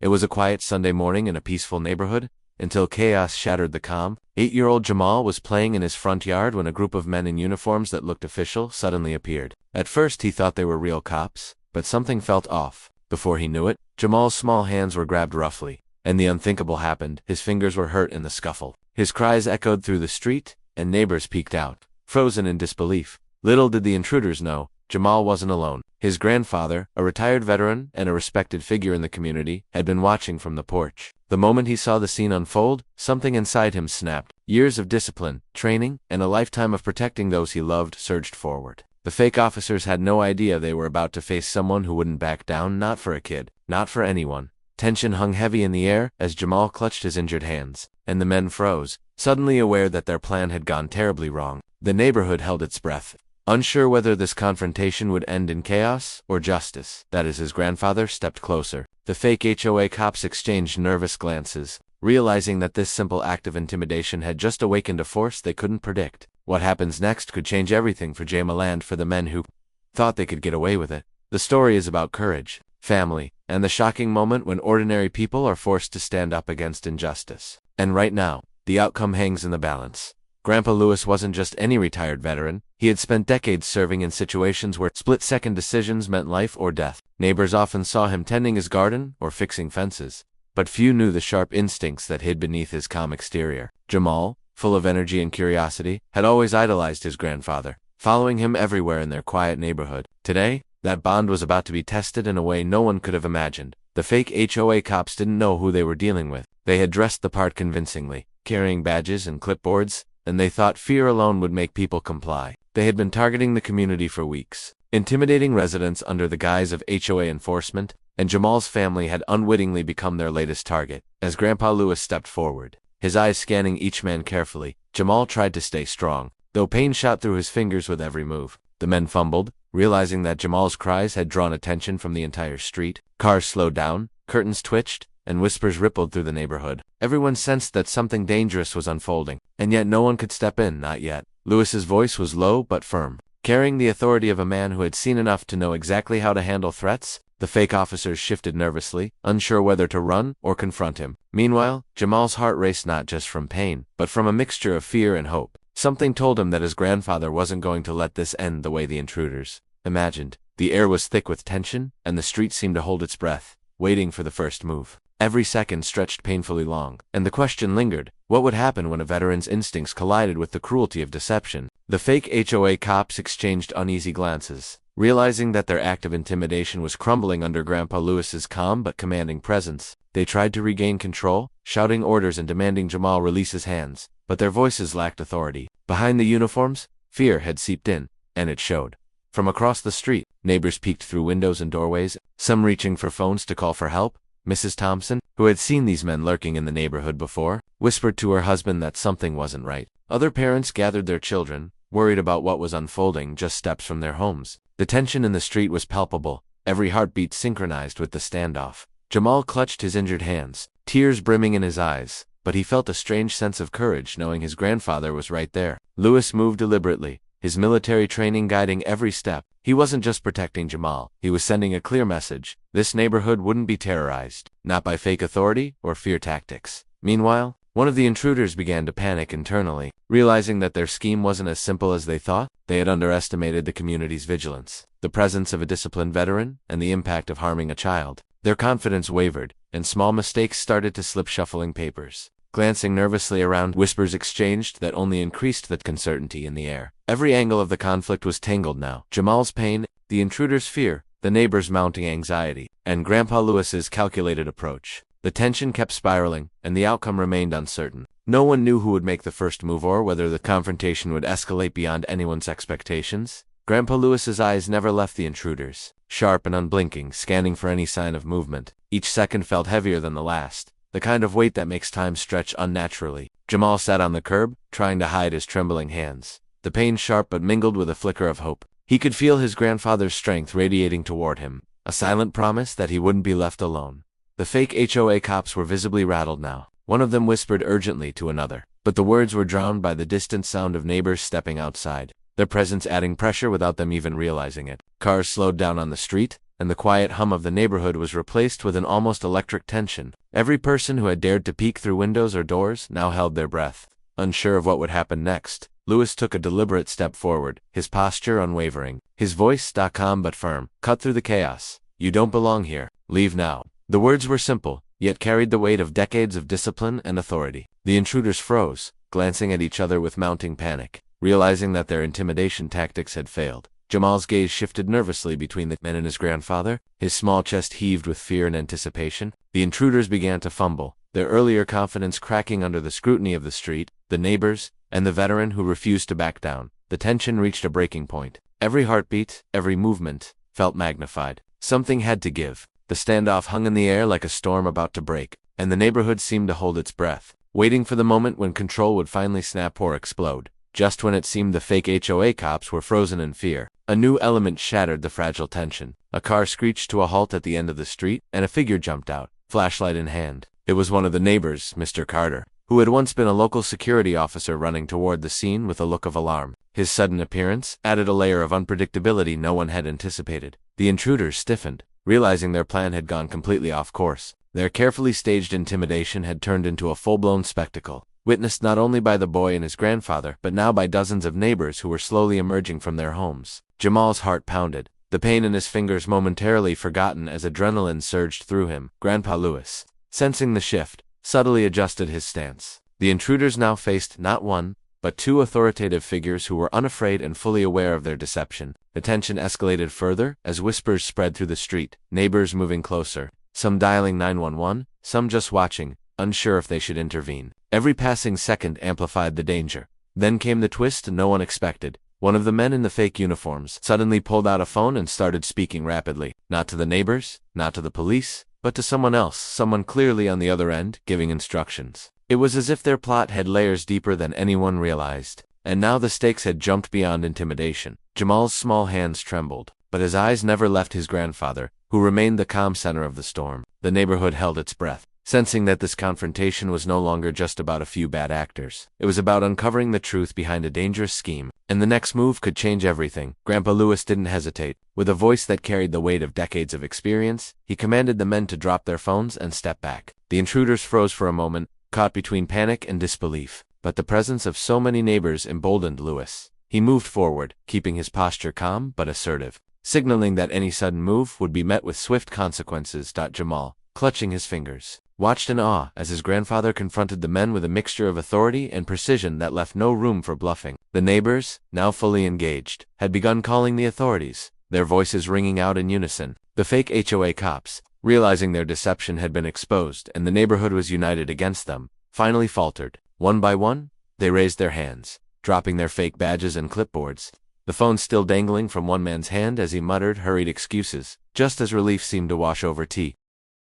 It was a quiet Sunday morning in a peaceful neighborhood, until chaos shattered the calm. 8-year-old Jamal was playing in his front yard when a group of men in uniforms that looked official suddenly appeared. At first he thought they were real cops, but something felt off. Before he knew it, Jamal's small hands were grabbed roughly, and the unthinkable happened. His fingers were hurt in the scuffle. His cries echoed through the street, and neighbors peeked out, frozen in disbelief. Little did the intruders know, Jamal wasn't alone. His grandfather, a retired veteran and a respected figure in the community, had been watching from the porch. The moment he saw the scene unfold, something inside him snapped. Years of discipline, training, and a lifetime of protecting those he loved surged forward. The fake officers had no idea they were about to face someone who wouldn't back down, not for a kid, not for anyone. Tension hung heavy in the air as Jamal clutched his injured hands, and the men froze, suddenly aware that their plan had gone terribly wrong. The neighborhood held its breath, unsure whether this confrontation would end in chaos or justice. That as his grandfather stepped closer, the fake HOA cops exchanged nervous glances, realizing that this simple act of intimidation had just awakened a force they couldn't predict. What happens next could change everything for Jamal and for the men who thought they could get away with it. The story is about courage, family, and the shocking moment when ordinary people are forced to stand up against injustice. And right now, the outcome hangs in the balance. Grandpa Lewis wasn't just any retired veteran. He had spent decades serving in situations where split-second decisions meant life or death. Neighbors often saw him tending his garden or fixing fences, but few knew the sharp instincts that hid beneath his calm exterior. Jamal, full of energy and curiosity, had always idolized his grandfather, following him everywhere in their quiet neighborhood. Today, that bond was about to be tested in a way no one could have imagined. The fake HOA cops didn't know who they were dealing with. They had dressed the part convincingly, carrying badges and clipboards, and they thought fear alone would make people comply. They had been targeting the community for weeks, intimidating residents under the guise of HOA enforcement, and Jamal's family had unwittingly become their latest target. As Grandpa Lewis stepped forward, his eyes scanning each man carefully, Jamal tried to stay strong, though pain shot through his fingers with every move. The men fumbled, realizing that Jamal's cries had drawn attention from the entire street. Cars slowed down, curtains twitched, and whispers rippled through the neighborhood. Everyone sensed that something dangerous was unfolding, and yet no one could step in, not yet. Lewis's voice was low but firm, carrying the authority of a man who had seen enough to know exactly how to handle threats. The fake officers shifted nervously, unsure whether to run or confront him. Meanwhile, Jamal's heart raced not just from pain, but from a mixture of fear and hope. Something told him that his grandfather wasn't going to let this end the way the intruders imagined. The air was thick with tension, and the street seemed to hold its breath, waiting for the first move. Every second stretched painfully long, and the question lingered: what would happen when a veteran's instincts collided with the cruelty of deception? The fake HOA cops exchanged uneasy glances, realizing that their act of intimidation was crumbling under Grandpa Lewis's calm but commanding presence. They tried to regain control, shouting orders and demanding Jamal release his hands, but their voices lacked authority. Behind the uniforms, fear had seeped in, and it showed. From across the street, neighbors peeked through windows and doorways, some reaching for phones to call for help. Mrs. Thompson, who had seen these men lurking in the neighborhood before, whispered to her husband that something wasn't right. Other parents gathered their children, worried about what was unfolding just steps from their homes. The tension in the street was palpable, every heartbeat synchronized with the standoff. Jamal clutched his injured hands, tears brimming in his eyes, but he felt a strange sense of courage knowing his grandfather was right there. Lewis moved deliberately, his military training guiding every step. He wasn't just protecting Jamal, he was sending a clear message. This neighborhood wouldn't be terrorized, not by fake authority or fear tactics. Meanwhile, one of the intruders began to panic internally, realizing that their scheme wasn't as simple as they thought. They had underestimated the community's vigilance, the presence of a disciplined veteran, and the impact of harming a child. Their confidence wavered, and small mistakes started to slip, shuffling papers. Glancing nervously around, whispers exchanged that only increased the uncertainty in the air. Every angle of the conflict was tangled now. Jamal's pain, the intruder's fear, the neighbors' mounting anxiety, and Grandpa Lewis's calculated approach. The tension kept spiraling, and the outcome remained uncertain. No one knew who would make the first move or whether the confrontation would escalate beyond anyone's expectations. Grandpa Lewis's eyes never left the intruders, sharp and unblinking, scanning for any sign of movement. Each second felt heavier than the last, the kind of weight that makes time stretch unnaturally. Jamal sat on the curb, trying to hide his trembling hands, the pain sharp but mingled with a flicker of hope. He could feel his grandfather's strength radiating toward him, a silent promise that he wouldn't be left alone. The fake HOA cops were visibly rattled now. One of them whispered urgently to another, but the words were drowned by the distant sound of neighbors stepping outside, their presence adding pressure without them even realizing it. Cars slowed down on the street, and the quiet hum of the neighborhood was replaced with an almost electric tension. Every person who had dared to peek through windows or doors now held their breath, unsure of what would happen next. Lewis took a deliberate step forward, his posture unwavering. His voice, calm but firm, cut through the chaos. "You don't belong here. Leave now." The words were simple, yet carried the weight of decades of discipline and authority. The intruders froze, glancing at each other with mounting panic, realizing that their intimidation tactics had failed. Jamal's gaze shifted nervously between the man and his grandfather. His small chest heaved with fear and anticipation. The intruders began to fumble, their earlier confidence cracking under the scrutiny of the street, the neighbors, and the veteran who refused to back down. The tension reached a breaking point. Every heartbeat, every movement, felt magnified. Something had to give. The standoff hung in the air like a storm about to break, and the neighborhood seemed to hold its breath, waiting for the moment when control would finally snap or explode. Just when it seemed the fake HOA cops were frozen in fear, a new element shattered the fragile tension. A car screeched to a halt at the end of the street, and a figure jumped out, flashlight in hand. It was one of the neighbors, Mr. Carter, who had once been a local security officer, running toward the scene with a look of alarm. His sudden appearance added a layer of unpredictability no one had anticipated. The intruders stiffened, realizing their plan had gone completely off course. Their carefully staged intimidation had turned into a full-blown spectacle, witnessed not only by the boy and his grandfather, but now by dozens of neighbors who were slowly emerging from their homes. Jamal's heart pounded, the pain in his fingers momentarily forgotten as adrenaline surged through him. Grandpa Lewis, sensing the shift, subtly adjusted his stance. The intruders now faced not one, but two authoritative figures who were unafraid and fully aware of their deception. The tension escalated further as whispers spread through the street, neighbors moving closer, some dialing 911, some just watching, unsure if they should intervene. Every passing second amplified the danger. Then came the twist no one expected. One of the men in the fake uniforms suddenly pulled out a phone and started speaking rapidly, not to the neighbors, not to the police, but to someone else, someone clearly on the other end, giving instructions. It was as if their plot had layers deeper than anyone realized, and now the stakes had jumped beyond intimidation. Jamal's small hands trembled, but his eyes never left his grandfather, who remained the calm center of the storm. The neighborhood held its breath, sensing that this confrontation was no longer just about a few bad actors. It was about uncovering the truth behind a dangerous scheme, and the next move could change everything. Grandpa Lewis didn't hesitate. With a voice that carried the weight of decades of experience, he commanded the men to drop their phones and step back. The intruders froze for a moment, caught between panic and disbelief, but the presence of so many neighbors emboldened Lewis. He moved forward, keeping his posture calm but assertive, signaling that any sudden move would be met with swift consequences. Jamal, clutching his fingers, watched in awe as his grandfather confronted the men with a mixture of authority and precision that left no room for bluffing. The neighbors, now fully engaged, had begun calling the authorities, their voices ringing out in unison. The fake HOA cops, realizing their deception had been exposed and the neighborhood was united against them, finally faltered. One by one, they raised their hands, dropping their fake badges and clipboards, the phone still dangling from one man's hand as he muttered hurried excuses, just as relief seemed to wash over T.